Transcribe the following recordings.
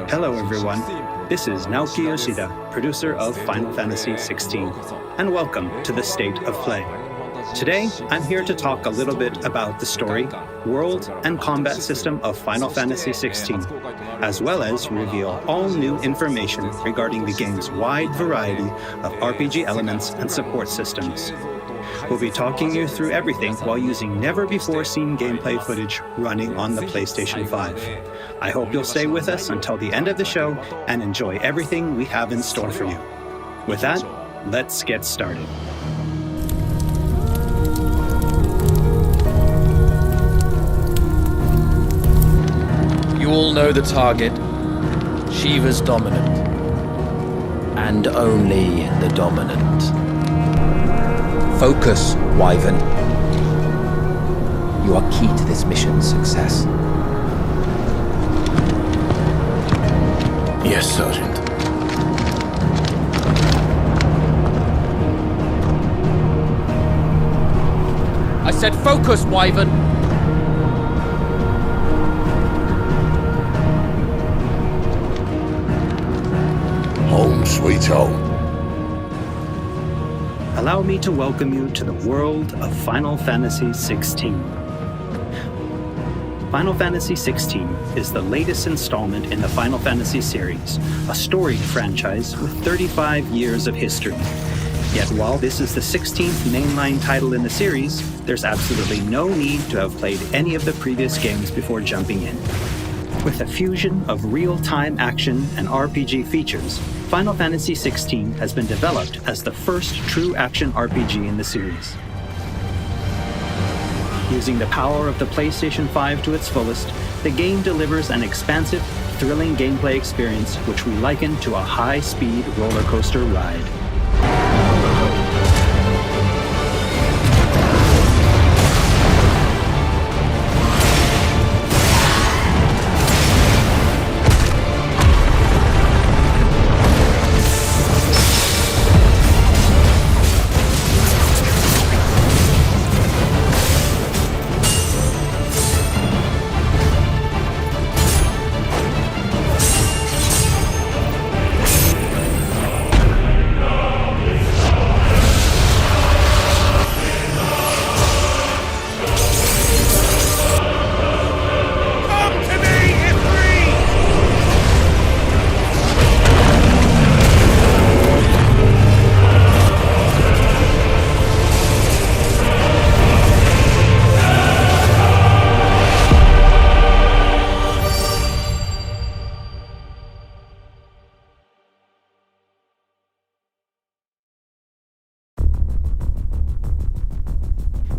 Hello everyone, this is Naoki Yoshida, producer of Final Fantasy XVI, and welcome to the State of Play. Today, I'm here to talk a little bit about the story, world, and combat system of Final Fantasy XVI, as well as reveal all new information regarding the game's wide variety of RPG elements and support systems. We'll be talking you through everything while using never-before-seen gameplay footage running on the PlayStation 5. I hope you'll stay with us until the end of the show and enjoy everything we have in store for you. With that, let's get started. You all know the target. Shiva's dominant. And only the dominant. Focus, Wyvern. You are key to this mission's success. Yes, Sergeant. I said focus, Wyvern! Home sweet home. Allow me to welcome you to the world of Final Fantasy XVI. Final Fantasy XVI is the latest installment in the Final Fantasy series, a storied franchise with 35 years of history. Yet while this is the 16th mainline title in the series, there's absolutely no need to have played any of the previous games before jumping in. With a fusion of real-time action and RPG features, Final Fantasy XVI has been developed as the first true action RPG in the series. Using the power of the PlayStation 5 to its fullest, the game delivers an expansive, thrilling gameplay experience which we liken to a high-speed roller coaster ride.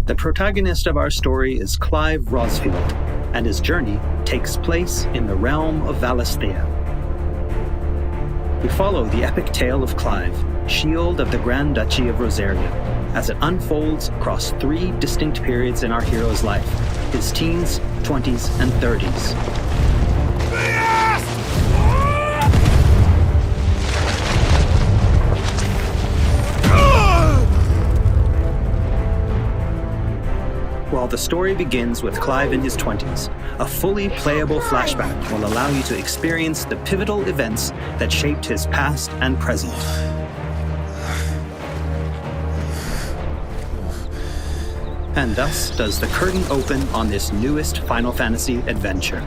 The protagonist of our story is Clive Rosfield, and his journey takes place in the realm of Valisthea. We follow the epic tale of Clive, Shield of the Grand Duchy of Rosaria, as it unfolds across 3 distinct periods in our hero's life, his teens, 20s, and 30s. While the story begins with Clive in his 20s, a fully playable flashback will allow you to experience the pivotal events that shaped his past and present. And thus does the curtain open on this newest Final Fantasy adventure.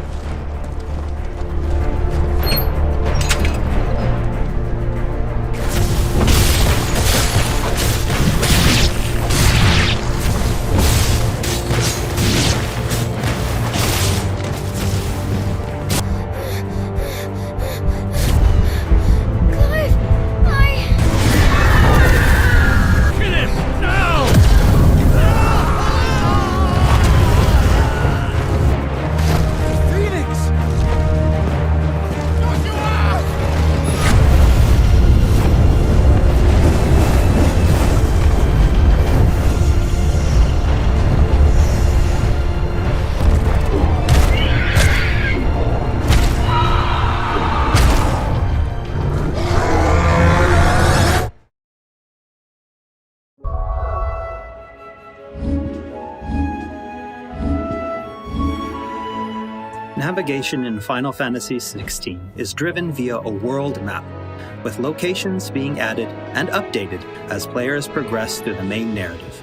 Navigation in Final Fantasy XVI is driven via a world map, with locations being added and updated as players progress through the main narrative.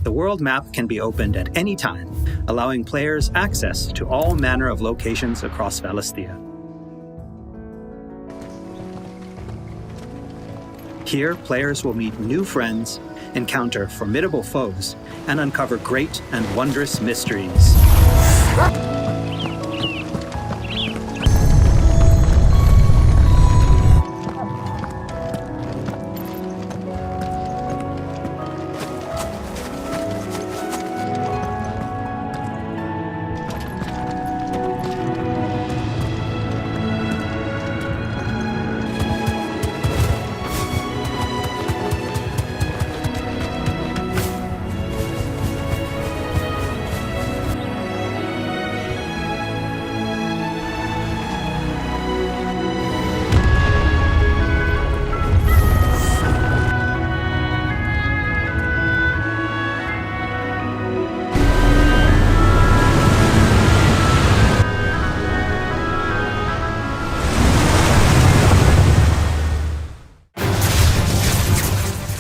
The world map can be opened at any time, allowing players access to all manner of locations across Valisthea. Here, players will meet new friends, encounter formidable foes, and uncover great and wondrous mysteries.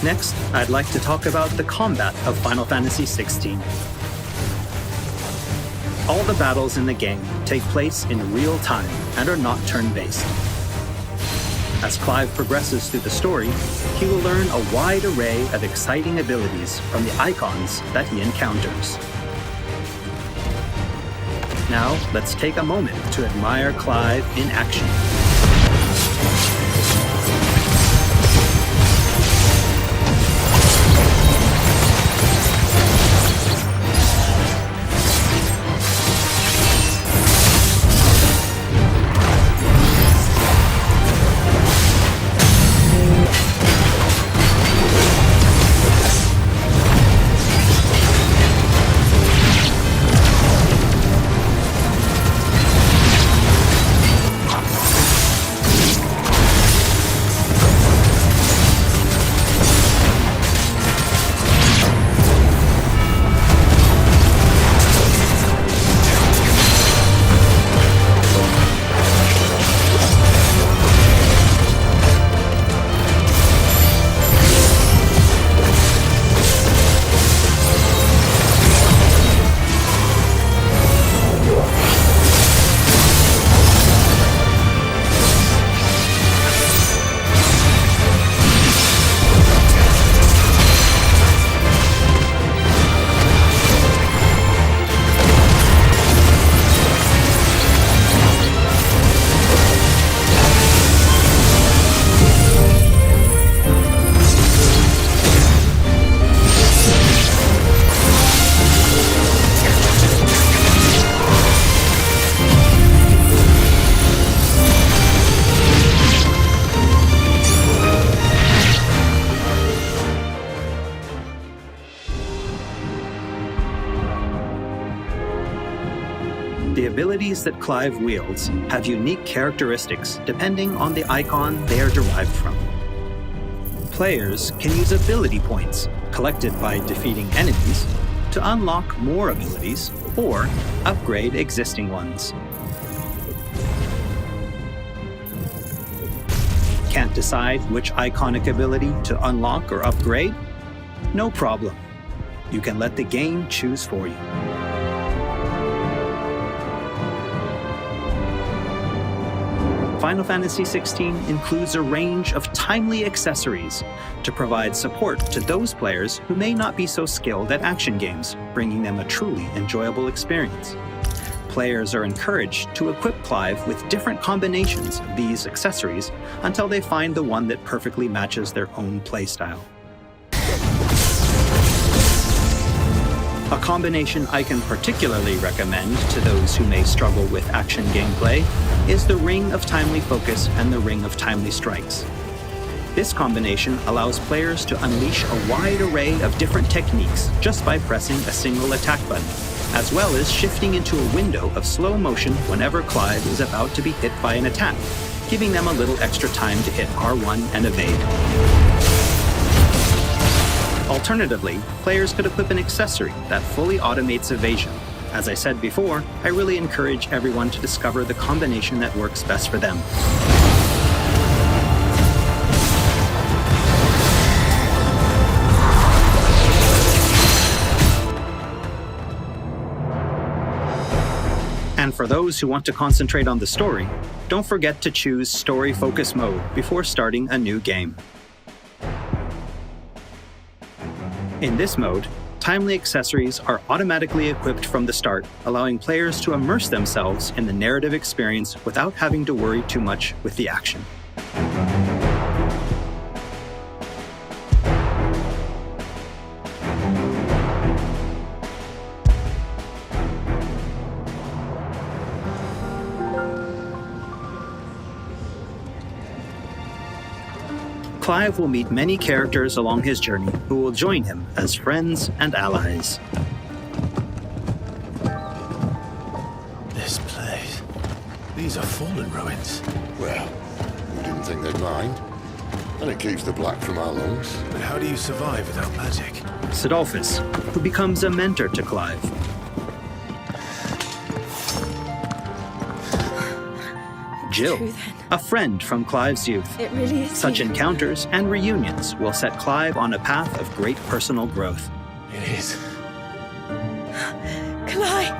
Next, I'd like to talk about the combat of Final Fantasy XVI. All the battles in the game take place in real time and are not turn-based. As Clive progresses through the story, he will learn a wide array of exciting abilities from the icons that he encounters. Now, let's take a moment to admire Clive in action. The abilities that Clive wields have unique characteristics depending on the icon they are derived from. Players can use ability points, collected by defeating enemies, to unlock more abilities or upgrade existing ones. Can't decide which iconic ability to unlock or upgrade? No problem. You can let the game choose for you. Final Fantasy XVI includes a range of timely accessories to provide support to those players who may not be so skilled at action games, bringing them a truly enjoyable experience. Players are encouraged to equip Clive with different combinations of these accessories until they find the one that perfectly matches their own playstyle. A combination I can particularly recommend to those who may struggle with action gameplay is the Ring of Timely Focus and the Ring of Timely Strikes. This combination allows players to unleash a wide array of different techniques just by pressing a single attack button, as well as shifting into a window of slow motion whenever Clive is about to be hit by an attack, giving them a little extra time to hit R1 and evade. Alternatively, players could equip an accessory that fully automates evasion. As I said before, I really encourage everyone to discover the combination that works best for them. And for those who want to concentrate on the story, don't forget to choose Story Focus Mode before starting a new game. In this mode, timely accessories are automatically equipped from the start, allowing players to immerse themselves in the narrative experience without having to worry too much with the action. Clive will meet many characters along his journey who will join him as friends and allies. This place. These are fallen ruins. Well, we didn't think they'd mind. And it keeps the black from our lungs. But how do you survive without magic? Sidolphus, who becomes a mentor to Clive. Jill, True, then. a friend from Clive's youth. It really is. Such you. encounters and reunions will set Clive on a path of great personal growth. It is. Clive!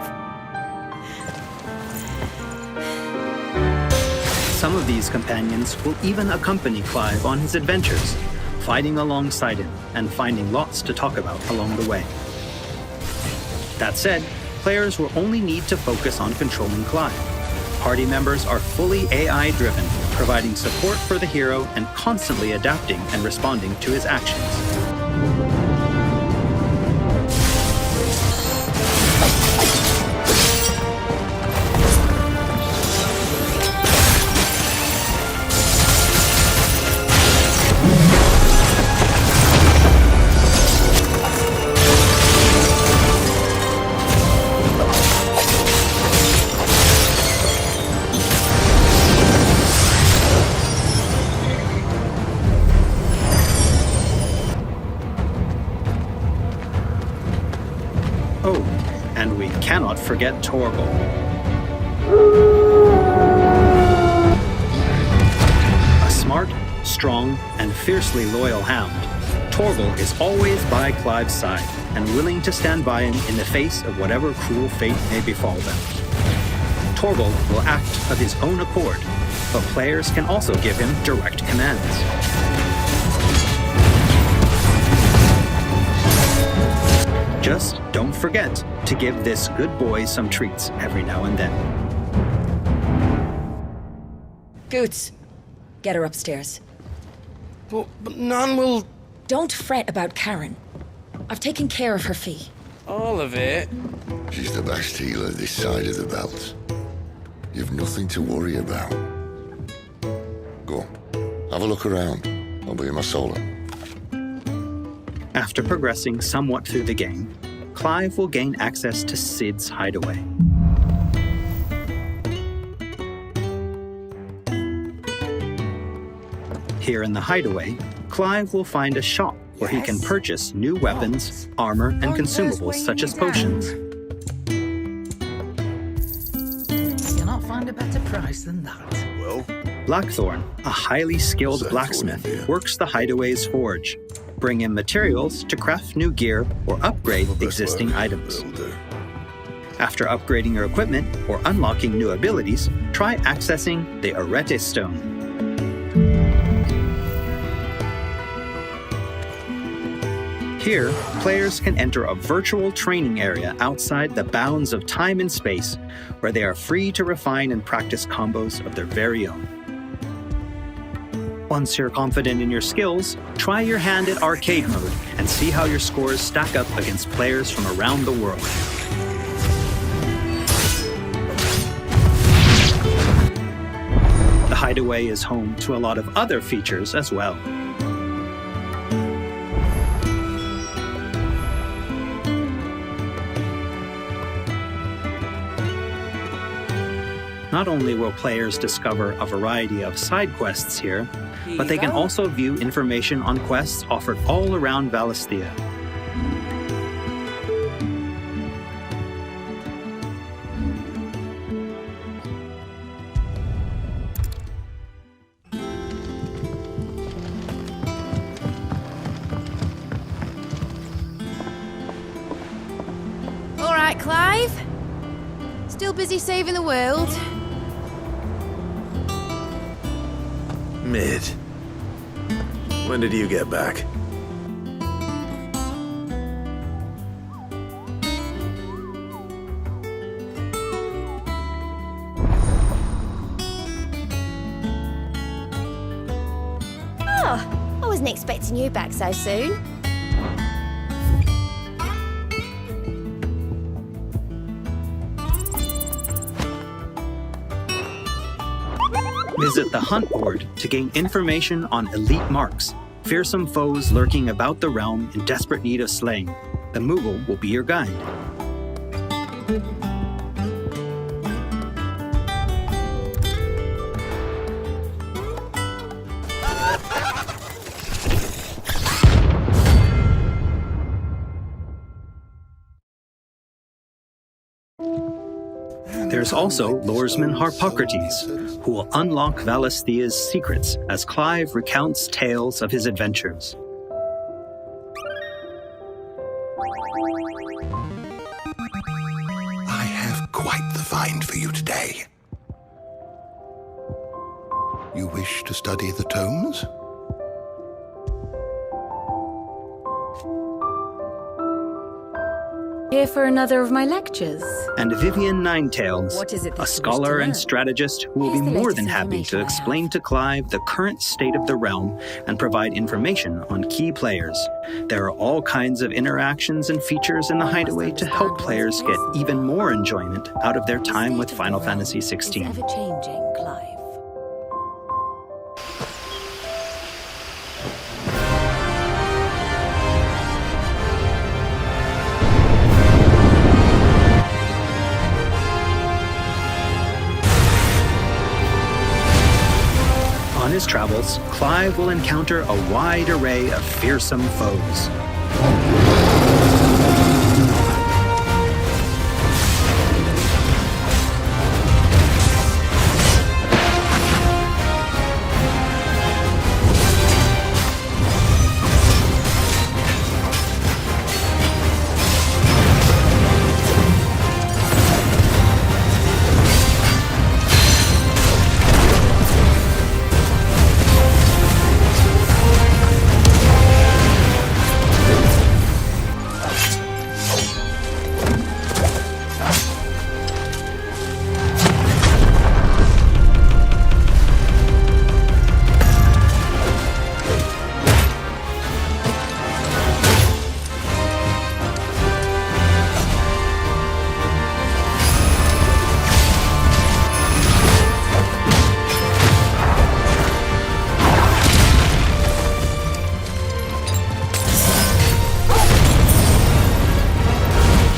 Some of these companions will even accompany Clive on his adventures, fighting alongside him and finding lots to talk about along the way. That said, players will only need to focus on controlling Clive. Party members are fully AI-driven, providing support for the hero and constantly adapting and responding to his actions. Oh, and we cannot forget Torgal. A smart, strong, and fiercely loyal hound, Torgal is always by Clive's side and willing to stand by him in the face of whatever cruel fate may befall them. Torgal will act of his own accord, but players can also give him direct commands. Just don't forget to give this good boy some treats every now and then. Goots, get her upstairs. But none will... Don't fret about Karen. I've taken care of her fee. All of it? She's the best healer this side of the belt. You've nothing to worry about. Go on, have a look around. I'll be in my solo. After progressing somewhat through the game, Clive will gain access to Sid's hideaway. Here in the hideaway, Clive will find a shop where he can purchase new weapons, armor, and consumables such as potions. You'll not find a better price than that. Well, Blackthorn, a highly skilled What's that blacksmith, for you? works the hideaway's forge, bring in materials to craft new gear or upgrade existing items. Will do. After upgrading your equipment or unlocking new abilities, try accessing the Arete Stone. Here, players can enter a virtual training area outside the bounds of time and space, where they are free to refine and practice combos of their very own. Once you're confident in your skills, try your hand at arcade mode and see how your scores stack up against players from around the world. The Hideaway is home to a lot of other features as well. Not only will players discover a variety of side quests here, but they can also view information on quests offered all around Valisthea. All right, Clive. Still busy saving the world? Mid. When did you get back? Oh, I wasn't expecting you back so soon. Visit the hunt board to gain information on elite marks, fearsome foes lurking about the realm in desperate need of slaying. The Moogle will be your guide. There's also Lordesman Harpocrates, who will unlock Valisthea's secrets as Clive recounts tales of his adventures. I have quite the find for you today. You wish to study the tomes? Here for another of my lectures. And Vivian Ninetails, What is it that a you wish scholar to and learn? strategist who will Here's be the more latest than happy information to I explain have. to Clive the current state of the realm and provide information on key players. There are all kinds of interactions and features in the Hideaway to help players get even more enjoyment out of their time with Final Fantasy Is XVI. ever changing, Clive. On his travels, Clive will encounter a wide array of fearsome foes.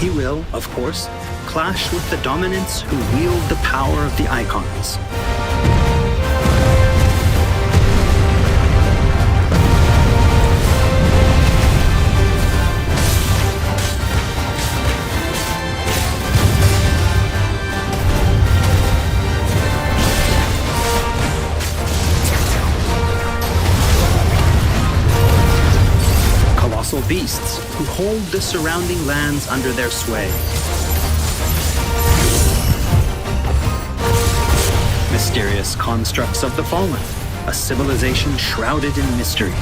He will, of course, clash with the dominants who wield the power of the icons. Colossal beasts who hold the surrounding lands under their sway. Mysterious constructs of the fallen, a civilization shrouded in mystery.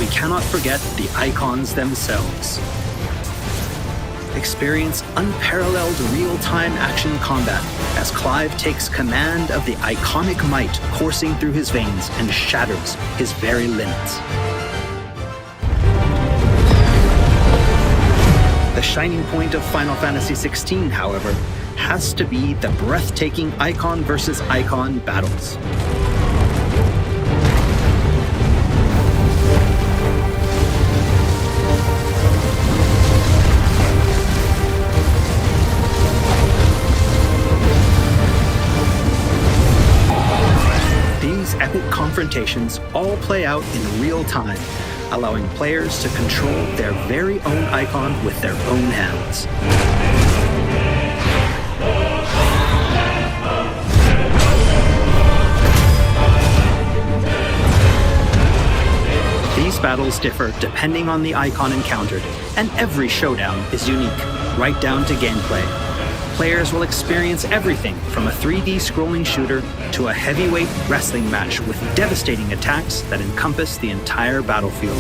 we cannot forget the icons themselves. Experience unparalleled real-time action combat as Clive takes command of the iconic might coursing through his veins and shatters his very limits. The shining point of Final Fantasy XVI, however, has to be the breathtaking icon versus icon battles. These epic confrontations all play out in real time, allowing players to control their very own icon with their own hands. These battles differ depending on the icon encountered, and every showdown is unique, right down to gameplay. Players will experience everything from a 3D scrolling shooter to a heavyweight wrestling match with devastating attacks that encompass the entire battlefield.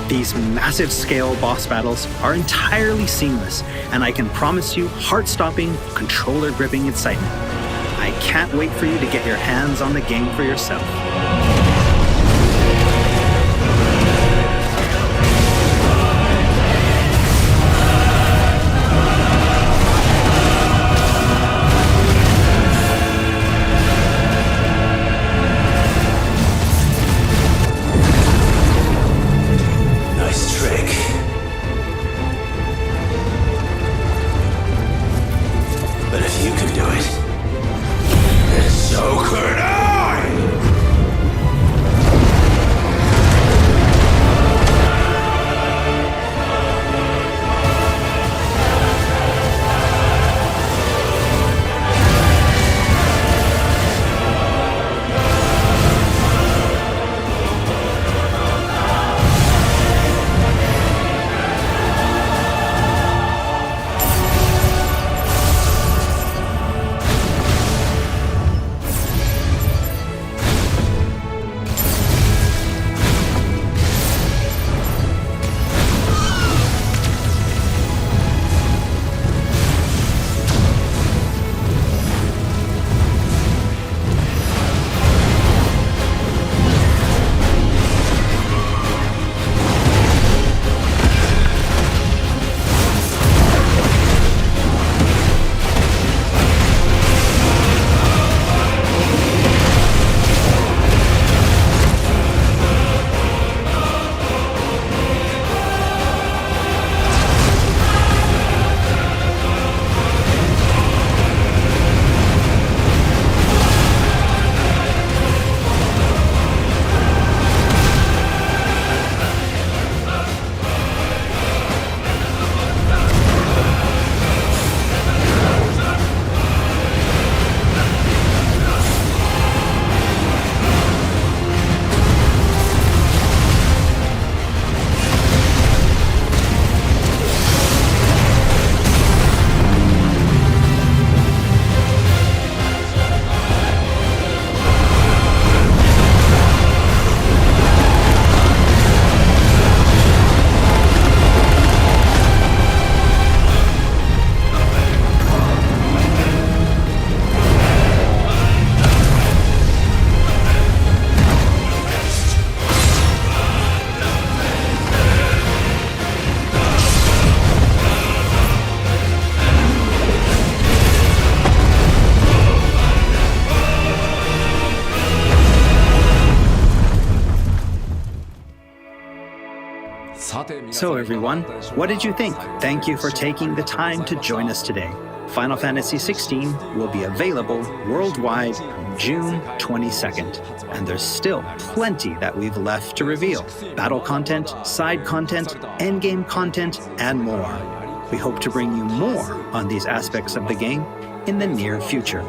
These massive-scale boss battles are entirely seamless, and I can promise you heart-stopping, controller-gripping excitement. I can't wait for you to get your hands on the game for yourself. So everyone, what did you think? Thank you for taking the time to join us today. Final Fantasy XVI will be available worldwide June 22nd, and there's still plenty that we've left to reveal. Battle content, side content, endgame content, and more. We hope to bring you more on these aspects of the game in the near future.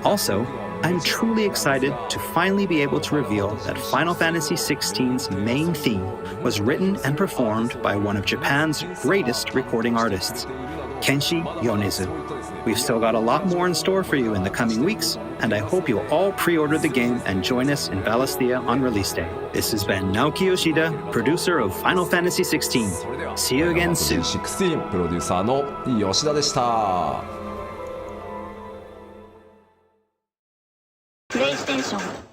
Also, I'm truly excited to finally be able to reveal that Final Fantasy XVI's main theme was written and performed by one of Japan's greatest recording artists. Kenshi Yonezu. We've still got a lot more in store for you in the coming weeks, and I hope you'll all pre-order the game and join us in Valisthea on release day. This has been Naoki Yoshida, producer of Final Fantasy XVI. See you again soon. 16プロデューサーの吉田でした。プレイステーション